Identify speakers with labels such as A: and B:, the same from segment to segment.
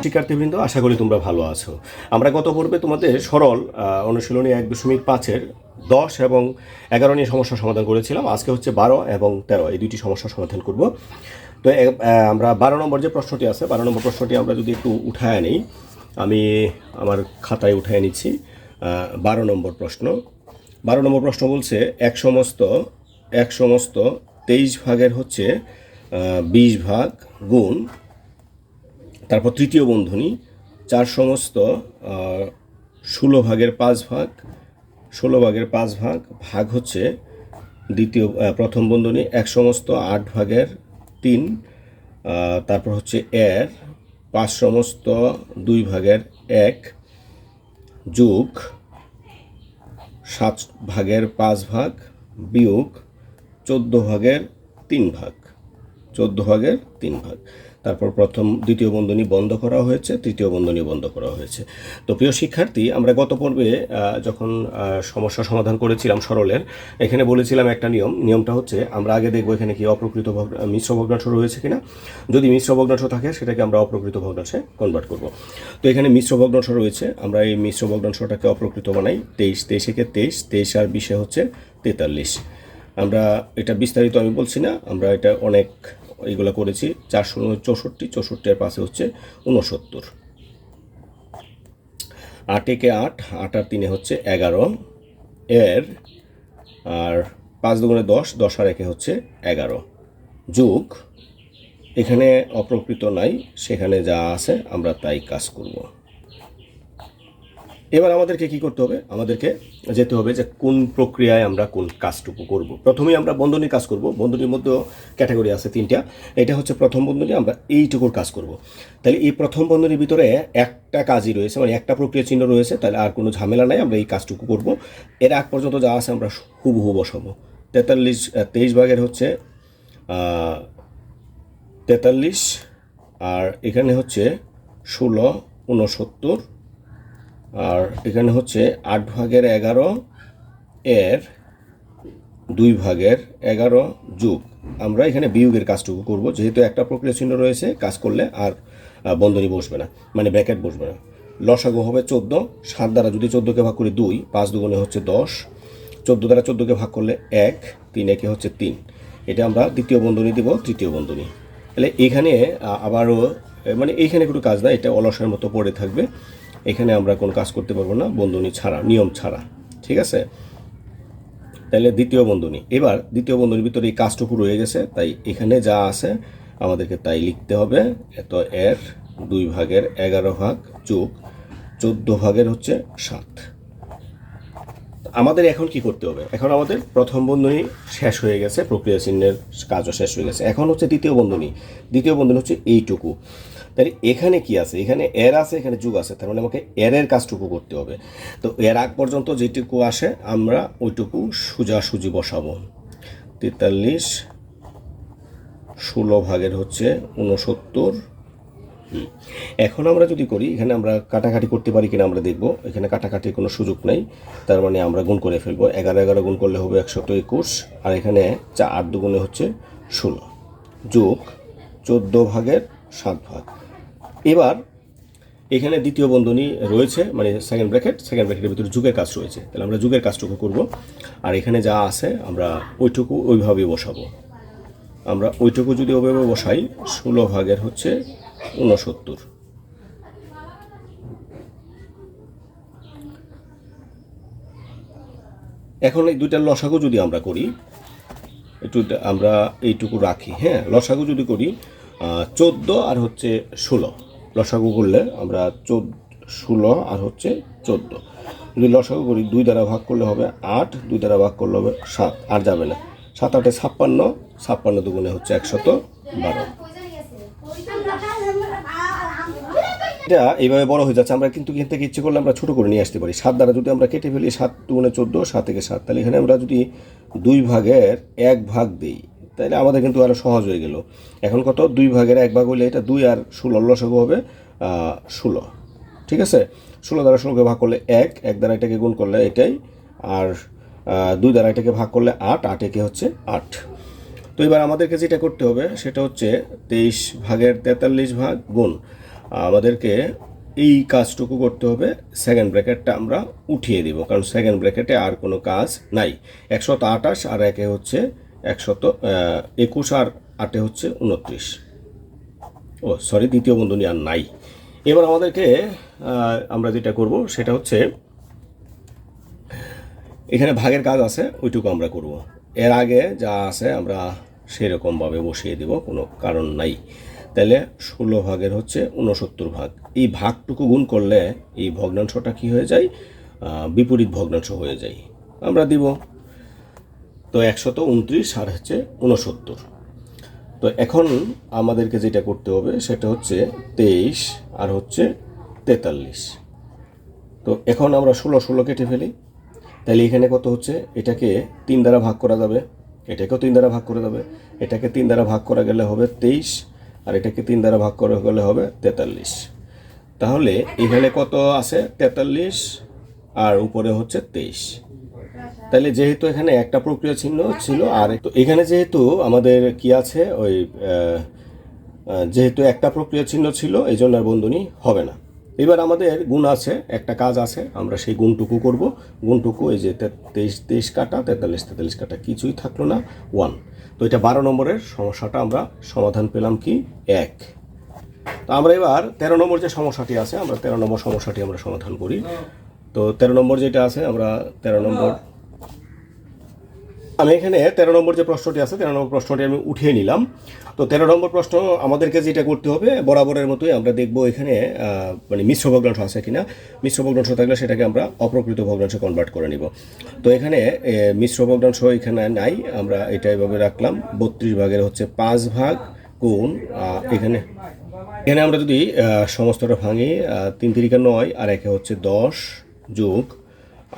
A: শিক্ষার্থীবৃন্দ, আশা করি তোমরা ভালো আছো। আমরা গত পর্বে তোমাদের সরল অনুশীলনী 1.5-এর 10 এবং 11 নিয়ে সমস্যা সমাধান করেছিলাম। আজকে হচ্ছে 12 এবং 13 এই দুইটি সমস্যা সমাধান করব। তো আমরা 12 নম্বর যে প্রশ্নটি আছে, 12 নম্বর প্রশ্নটি আমরা যদি একটু উঠায় নিই, আমি আমার খাতায় উঠায় নিচ্ছি। 12 নম্বর প্রশ্ন। 12 নম্বর প্রশ্ন বলছে এক সমস্ত 23 ভাগের হচ্ছে 20 ভাগ গুণ, তারপর তৃতীয় বন্ধনী 4 সমস্ত 16 ভাগের 5 ভাগ, 16 ভাগের 5 ভাগ ভাগ হচ্ছে প্রথম বন্ধনী 1 সমস্ত 8 ভাগের 3, তারপর হচ্ছে এর 5 সমস্ত 2 ভাগের 1 যোগ 7 ভাগের 5 ভাগ বিয়োগ 14 ভাগের 3 ভাগ, 14 ভাগের 3 ভাগ। তারপর দ্বিতীয় বন্ধনী বন্ধ করা হয়েছে, তৃতীয় বন্ধনী বন্ধ করা হয়েছে। তো প্রিয় শিক্ষার্থী, আমরা গত পর্বে যখন সমস্যা সমাধান করেছিলাম সরলের, এখানে বলেছিলাম একটা নিয়মটা হচ্ছে আমরা আগে দেখবো এখানে কি অপ্রকৃত মিশ্র ভগ্নাংশ রয়েছে কিনা। যদি মিশ্র ভগ্নাংশ থাকে সেটাকে আমরা অপ্রকৃত ভগ্নাংশে কনভার্ট করব। তো এখানে মিশ্র ভগ্নাংশ রয়েছে, আমরা এই মিশ্র ভগ্নাংশটাকে অপ্রকৃত বানাই। 23 একে 23 আর 20 হচ্ছে 43। আমরা এটা বিস্তারিত আমি বলছি না, আমরা এটা অনেক এইগুলো করেছি। 4 64, 64 এর পাশে হচ্ছে 69, 8 একে 8, 8 আর 3 হচ্ছে 11 এর, আর 5 দুগুণে 10, 10 আর 1 হচ্ছে 11 যোগ, এখানে অপ্রকৃত নাই, সেখানে যা আছে আমরা তাই কাজ করব। এবার আমাদেরকে কি করতে হবে? আমাদেরকে যেতে হবে যে কোন প্রক্রিয়ায় আমরা কোন কাজটুকু করব। প্রথমেই আমরা বন্ধনীর কাজ করব। বন্ধনীর মধ্যেও ক্যাটাগরি আছে 3টা। এটা হচ্ছে প্রথম বন্ধনী, আমরা এইটুকুর কাজ করব। তাহলে এই প্রথম বন্ধনীর ভিতরে একটা কাজই রয়েছে, মানে একটা প্রক্রিয়া চিহ্ন রয়েছে, তাহলে আর কোনো ঝামেলা নাই, আমরা এই কাজটুকু করব। এর আগ পর্যন্ত যা আছে আমরা হুবহু বসাবো। 23 ভাগের হচ্ছে 43, আর এখানে হচ্ছে 16, 69, আর এখানে হচ্ছে 8 ভাগের 11 এর 2 ভাগের 11 যোগ, আমরা এখানে বিয়োগের কাজটুকু করব। যেহেতু একটা প্রক্রিয়া চিহ্ন রয়েছে, কাজ করলে আর বন্ধনী বসবে না, মানে ব্র্যাকেট বসবে না। লসাগু হবে 14, 7 দ্বারা যদি 14কে ভাগ করি 2, 5 দুগুণে হচ্ছে 10, 14 দ্বারা 14কে ভাগ করলে 1, 3 একে হচ্ছে 3। এটা আমরা দ্বিতীয় বন্ধনী দেব, তৃতীয় বন্ধনী। তাহলে এখানে আবারও মানে এইখানে কোনো কাজ না, এটা অলসের মতো পড়ে থাকবে। এখানে আমরা কোনো কাজ করতে পারবো না বন্ধনী ছাড়া, নিয়ম ছাড়া, ঠিক আছে? তাহলে দ্বিতীয় বন্ধনী, এবার দ্বিতীয় বন্ধনীর ভিতরে এই কাজটুকু রয়ে গেছে, তাই এখানে যা আছে আমাদেরকে তাই লিখতে হবে। এত এর 2 ভাগের 11 ভাগ যোগ 14 ভাগের হচ্ছে 7। আমাদের এখন কি করতে হবে? এখন আমাদের প্রথম বন্ধনী শেষ হয়ে গেছে, প্রক্রিয়া চিহ্নের কাজও শেষ হয়ে গেছে। এখন হচ্ছে দ্বিতীয় বন্ধনী। দ্বিতীয় বন্ধনী হচ্ছে এইটুকু। তাহলে এখানে কি আছে? এখানে এর আছে, এখানে যুগ আছে, তার মানে আমাকে এর কাজটুকু করতে হবে। তো এর আগ পর্যন্ত যেটুকু আসে আমরা ওইটুকু সোজাসুজি বসাবো। 43, 16 ভাগের হচ্ছে 69। এখন আমরা যদি করি, এখানে আমরা কাটাকাটি করতে পারি কিনা আমরা দেখব। এখানে কাটাকাটির কোনো সুযোগ নেই, তার মানে আমরা গুণ করে ফেলবো। 11 গুণ করলে হবে 121, আর এখানে 4 দুগুণে হচ্ছে 16 যোগ 14 ভাগের 7 ভাগ। এবার এখানে দ্বিতীয় বন্ধনী রয়েছে, মানে সেকেন্ড ব্র্যাকেটের ভিতরে যুগের কাজ রয়েছে, তাহলে আমরা যুগের কাজটুকু করব। আর এখানে যা আছে আমরা ওইটুকু ওইভাবেই বসাবো। আমরা ওইটুকু যদি ওইভাবে বসাই, 16 ভাগের হচ্ছে 69। এখন এই দুইটার লসাগু যদি আমরা করি, একটু আমরা এইটুকু রাখি, হ্যাঁ। লসাগু যদি করি 14 আর হচ্ছে 16, লসাগু করলে আমরা 16 আর হচ্ছে 14। যদি লসাগু করি 2 দ্বারা ভাগ করলে হবে 8, 2 দ্বারা ভাগ করলে হবে 7, আর যাবে না। 7 8 56, 56 দুগুণে হচ্ছে 112। এটা এইভাবে বড় হয়ে যাচ্ছে, আমরা কিন্তু এখান থেকে ইচ্ছে করলে আমরা ছোটো করে নিয়ে আসতে পারি। 7 দ্বারা যদি আমরা কেটে ফেলি, 7 দুগুণে 14, 7 থেকে 7, তাহলে এখানে আমরা যদি 2 ভাগের 1 ভাগ দিই, তাহলে আমাদের কিন্তু আরও সহজ হয়ে গেল। এখন কত? 2 ভাগের 1 ভাগ হইলে এটা 2 আর 16 লসাগু হবে 16, ঠিক আছে? 16 দ্বারা 16কে ভাগ করলে 1, 1 দ্বারা এটাকে গুণ করলে এটাই, আর 2 দ্বারা এটাকে ভাগ করলে 8, 8 একে হচ্ছে 8। তো এবার আমাদেরকে যেটা করতে হবে সেটা হচ্ছে 23 ভাগের 43 ভাগ গুণ আমাদেরকে এই কাজটুকু করতে হবে, সেকেন্ড ব্র্যাকেটটা আমরা উঠিয়ে দিব, কারণ সেকেন্ড ব্র্যাকেটে আর কোনো কাজ নাই। 128 আর 1 হচ্ছে 121 আর 8 হচ্ছে 29। ও সরি, দ্বিতীয় বন্ধনী আর নাই। এবার আমাদেরকে আমরা যেটা করব সেটা হচ্ছে এখানে ভাগের কাজ আছে, ওইটুকু আমরা করব। এর আগে যা আছে আমরা সেরকমভাবে বসিয়ে দেব, কোনো কারণ নাই। তাহলে 16 ভাগের হচ্ছে 69 ভাগ। এই ভাগটুকু গুণ করলে এই ভগ্নাংশটা কি হয়ে যায়, বিপরীত ভগ্নাংশ হয়ে যায়। আমরা দিব তো 129 আর হচ্ছে 69। তো এখন আমাদেরকে যেটা করতে হবে সেটা হচ্ছে 23 আর হচ্ছে 43। তো এখন আমরা 16 কেটে ফেলি। তাহলে এখানে কত হচ্ছে, এটাকে 3 দ্বারা ভাগ করা যাবে, এটাকেও 3 দ্বারা ভাগ করা যাবে, এটাকে 3 দ্বারা ভাগ করা গেলে হবে 23, আর এটাকে 3 দ্বারা ভাগ করা গেলে হবে 43। তাহলে এখানে কত আছে, 43 আর উপরে হচ্ছে 23। তাহলে যেহেতু এখানে একটা প্রক্রিয়া চিহ্ন ছিল, আর তো এখানে যেহেতু আমাদের কি আছে, ওই যেহেতু একটা প্রক্রিয়া চিহ্ন ছিল এই জন্য আর বন্ধনী হবে না। এবার আমাদের গুণ আছে, একটা কাজ আছে, আমরা সেই গুণটুকু করব। গুণটুকু এই যে 23 কাটা 43 কাটা, কিছুই থাকলো না, 1। তো এটা 12 নম্বরের সমস্যাটা আমরা সমাধান পেলাম কি 1। তো আমরা এবার 13 নম্বর যে সমস্যাটি আছে, আমরা 13 নম্বর সমস্যাটি আমরা সমাধান করি। তো 13 নম্বর যেটা আছে, আমরা 13 নম্বর, আমি এখানে 13 নম্বর যে প্রশ্নটি আছে 13 নম্বর প্রশ্নটি আমি উঠিয়ে নিলাম। তো 13 নম্বর প্রশ্ন আমাদেরকে যেটা করতে হবে বরাবরের মতোই আমরা দেখব এখানে মানে মিশ্র ভগ্নাংশ আছে কিনা। মিশ্র ভগ্নাংশ থাকলে সেটাকে আমরা অপ্রকৃত ভগ্নাংশে কনভার্ট করে নিব। তো এখানে মিশ্র ভগ্নাংশ এখানে নাই, আমরা এটা এভাবে রাখলাম। 32 ভাগের হচ্ছে 5 ভাগ গুণ এখানে আমরা যদি সমস্তটা ভাঙি, 3 তিরিকা 9 আর একে হচ্ছে 10 যোগ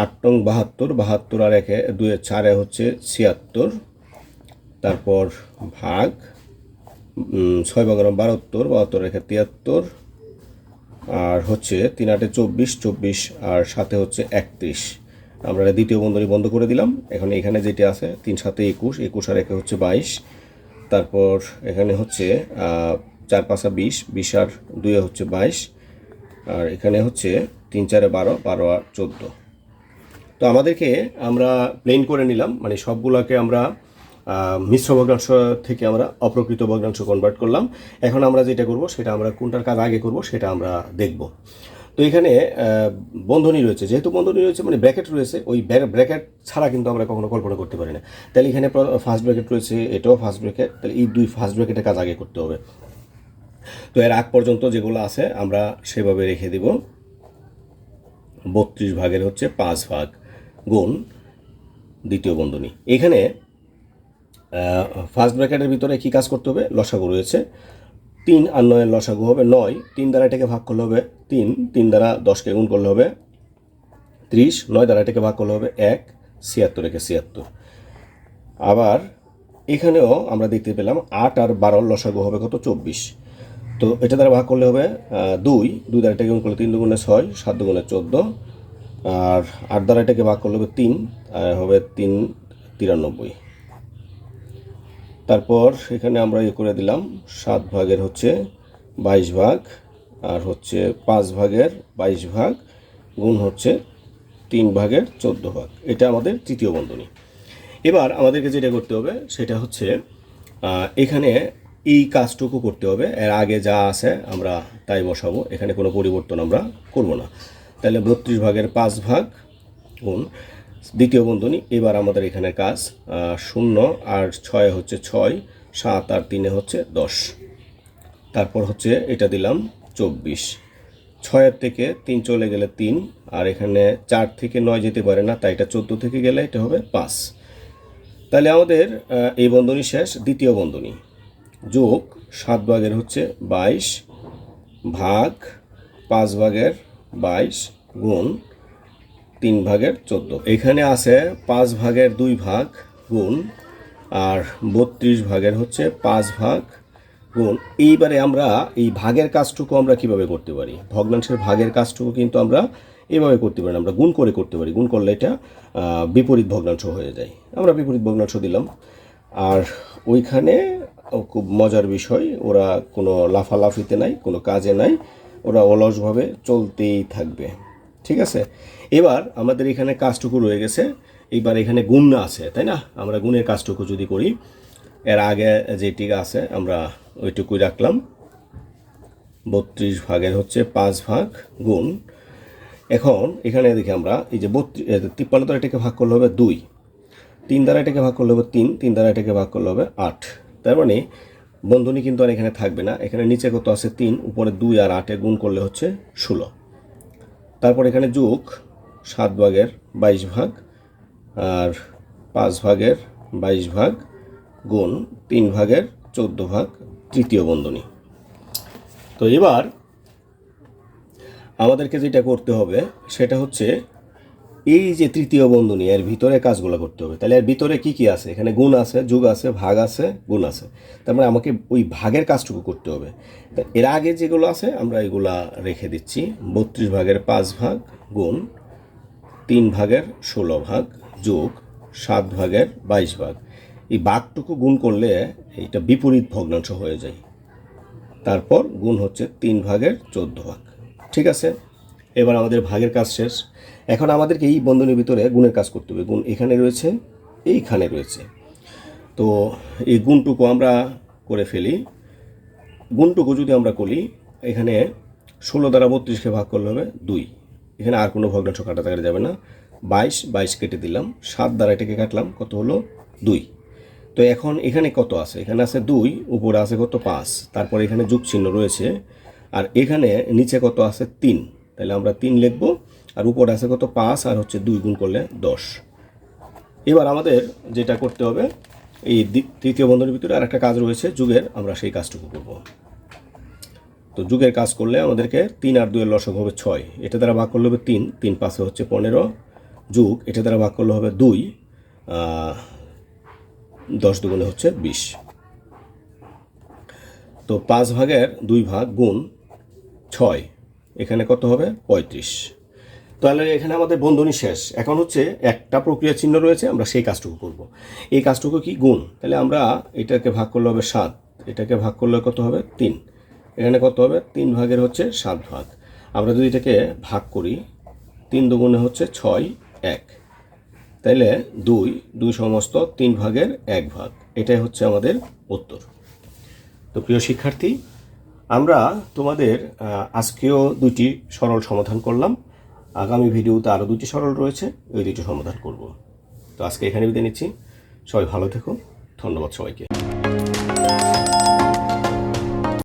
A: 8 টং 72, 72 আর একে 2 4 হচ্ছে 76, তারপর ভাগ 6 ভাগের 72, 72 রেখে 73, আর হচ্ছে 3 8 24, 24 আর সাথে হচ্ছে 31। আমরা দ্বিতীয় বন্ধনী বন্ধ করে দিলাম। এখন এখানে যেটা আছে 3 7 21, 21 আর একে হচ্ছে 22, তারপর এখানে হচ্ছে 4 5 20, 20 আর 2 হচ্ছে 22, আর এখানে হচ্ছে 3 4 12, 12 আর 14। তো আমাদেরকে আমরা প্লেন করে নিলাম, মানে সবগুলোকে আমরা মিশ্র ভগ্নাংশ থেকে আমরা অপ্রকৃত ভগ্নাংশ কনভার্ট করলাম। এখন আমরা যেটা করব সেটা আমরা কোনটার কাজ আগে করব সেটা আমরা দেখব। তো এখানে বন্ধনী রয়েছে, যেহেতু বন্ধনী রয়েছে মানে ব্র্যাকেট রয়েছে, ওই ব্র্যাকেট ছাড়া কিন্তু আমরা কখনো কল্পনা করতে পারি না। তাহলে এখানে ফার্স্ট ব্র্যাকেট রয়েছে, এটাও ফার্স্ট ব্র্যাকেট, তাহলে এই দুই ফার্স্ট ব্র্যাকেটের কাজ আগে করতে হবে। তো এর আগ পর্যন্ত যেগুলো আছে আমরা সেভাবে রেখে দিব। 32 ভাগের হচ্ছে 5 ভাগ গুণ দ্বিতীয় বন্ধনী। এখানে ফার্স্ট ব্র্যাকেটের ভিতরে কি কাজ করতে হবে, লসাগু রয়েছে। 3 আর 9 এর লসাগু হবে 9, 3 দ্বারা এটাকে ভাগ করলে হবে 3, 3 দ্বারা 10কে গুণ করলে হবে 30, 9 দ্বারা এটাকে ভাগ করলে হবে 1, 76 একে 76। আবার এখানেও আমরা দেখতে পেলাম 8 আর 12 লসাগু হবে কত, 24। তো এটা দ্বারা ভাগ করলে হবে 2, 2 দ্বারা এটাকে গুণ করলে 3 দুগুণে 6, 7 দুগুণে 14, আর 8 দ্বারা এটাকে ভাগ করলে হবে 3, হবে 3 93। তারপর এখানে আমরা করে দিলাম 7 ভাগের হচ্ছে 22 ভাগ, আর হচ্ছে 5 ভাগের 22 ভাগ গুণ হচ্ছে 3 ভাগের 14 ভাগ। এটা আমাদের তৃতীয় বন্ধনী। এবার আমাদেরকে যেটা করতে হবে সেটা হচ্ছে এখানে এই কাজটুকু করতে হবে, এর আগে যা আছে আমরা তাই বসাবো, এখানে কোনো পরিবর্তন আমরা করব না। তাহলে 32 ভাগের 5 ভাগ গুণ দ্বিতীয় বন্ধনী। এবার আমাদের এখানে কাজ 0 আর 6 হচ্ছে 6, 7 আর 3 হচ্ছে 10, তারপর হচ্ছে এটা দিলাম 24, 6 থেকে 3 চলে গেলে 3, আর এখানে 4 থেকে 9 যেতে পারে না, তাই এটা 14 থেকে গেলে এটা হবে 5। তাহলে আমাদের এই বন্ধনী শেষ। দ্বিতীয় বন্ধনী যোগ 7 ভাগের হচ্ছে 22 ভাগ 5 ভাগের 22 গুণ 3 ভাগের 14। এখানে আছে 5 ভাগের 2 ভাগ গুণ আর 32 ভাগের হচ্ছে 5 ভাগ গুণ। এইবারে আমরা এই ভাগের কাজটুকু আমরা কিভাবে করতে পারি, ভগ্নাংশের ভাগের কাজটুকু কিন্তু আমরা এভাবে করতে পারি না, আমরা গুণ করে করতে পারি। গুণ করলে এটা বিপরীত ভগ্নাংশ হয়ে যায়। আমরা বিপরীত ভগ্নাংশ দিলাম, আর ওইখানে খুব মজার বিষয়, ওরা কোনো লাফালাফিতে নাই, কোনো কাজে নাই, ওরা অলসভাবে চলতেই থাকবে। ঠিক আছে, এবার আমাদের এখানে কাজটুকু রয়ে গেছে, এইবার এখানে গুণ আছে, তাই না? আমরা গুণের কাজটুকু যদি করি, এর আগে যেটি আছে আমরা ওইটুকুই রাখলাম। 32 ভাগের হচ্ছে 5 ভাগ গুণ। এখন এখানে দেখি আমরা এই যে 53 দ্বারা এটাকে ভাগ করলে হবে 2, 3 দ্বারা এটাকে ভাগ করলে হবে 3, 3 দ্বারা এটাকে ভাগ করলে হবে 8। তার মানে বন্ধনী কিন্তু আর এখানে থাকবে না। এখানে নিচে কত আছে 3, উপরে 2 আর 8 গুণ করলে হচ্ছে 16। তারপর এখানে যোগ 7 ভাগের 22 ভাগ আর 5 ভাগের 22 ভাগ গুণ 3 ভাগের 14 ভাগ তৃতীয় বন্ধনী। তো এবার আমাদেরকে যেটা করতে হবে সেটা হচ্ছে এই যে তৃতীয় বন্ধনী, এর ভিতরে কাজগুলো করতে হবে। তাহলে এর ভিতরে কি কি আছে? এখানে গুণ আছে, যোগ আছে, ভাগ আছে, গুণ আছে। তার মানে আমাকে ওই ভাগের কাজটুকু করতে হবে। এর আগে যেগুলো আছে আমরা এগুলা রেখে দিচ্ছি। 32 ভাগের 5 ভাগ গুণ 3 ভাগের 16 ভাগ যোগ 7 ভাগের 22 ভাগ। এই ভাগটুকু গুণ করলে এইটা বিপরীত ভগ্নাংশ হয়ে যায়। তারপর গুণ হচ্ছে 3 ভাগের 14 ভাগ। ঠিক আছে, এবার আমাদের ভাগের কাজ শেষ। এখন আমাদেরকে এই বন্ধনীর ভিতরে গুণের কাজ করতে হবে। গুণ এখানে রয়েছে, এইখানে রয়েছে। তো এই গুণটুকু আমরা করে ফেলি। গুণটুকু যদি আমরা করি, এখানে 16 দ্বারা 32কে ভাগ করলে হবে 2। এখানে আর কোনো ভগ্নাংশ কাটা যাবে না। 22 কেটে দিলাম, 7 দ্বারা এটাকে কাটলাম, কত হলো 2। তো এখন এখানে কত আছে? এখানে আছে 2, উপরে আছে কত 5, তারপর এখানে যোগ চিহ্ন রয়েছে, আর এখানে নিচে কত আছে 3। তাহলে আমরা 3 লিখব, আর উপরে আছে কত 5 আর হচ্ছে 2 গুণ করলে 10। এবার আমাদের যেটা করতে হবে, এই তৃতীয় বন্ধনীর ভিতরে আর একটা কাজ রয়েছে যোগের, আমরা সেই কাজটুকু করব। তো যোগের কাজ করলে আমাদেরকে 3 আর 2 এর লসাগু হবে 6, এটা দ্বারা ভাগ করলে হবে 3, 3 5 হচ্ছে 15, যোগ এটা দ্বারা ভাগ করলে হবে 2, 10 দুগুণে হচ্ছে 20। তো 5 ভাগের 2 ভাগ গুণ 6, এখানে কত হবে 35। তাহলে এখানে আমাদের বন্ধনী শেষ। এখন হচ্ছে একটা প্রক্রিয়া চিহ্ন রয়েছে, আমরা সেই কাজটুকু করব। এই কাজটুকু কি? গুণ। তাহলে আমরা এটাকে ভাগ করলে হবে 7, এটাকে ভাগ করলে কত হবে 3, এখানে কত হবে 3 ভাগের হচ্ছে 7 ভাগ। আমরা যদি এটাকে ভাগ করি, 3 দুগুণে হচ্ছে 6, 1, তাইলে 2 সমস্ত 3 ভাগের 1 ভাগ। এটাই হচ্ছে আমাদের উত্তর। তো প্রিয় শিক্ষার্থী, আমরা তোমাদের আজকেও 2টি সরল সমাধান করলাম। আগামী ভিডিওতে আরও 2টি সরল রয়েছে, ওই 2টি সমাধান করব। তো আজকে এখানে বিদায় নিচ্ছি। সবাই ভালো থেকো, ধন্যবাদ সবাইকে।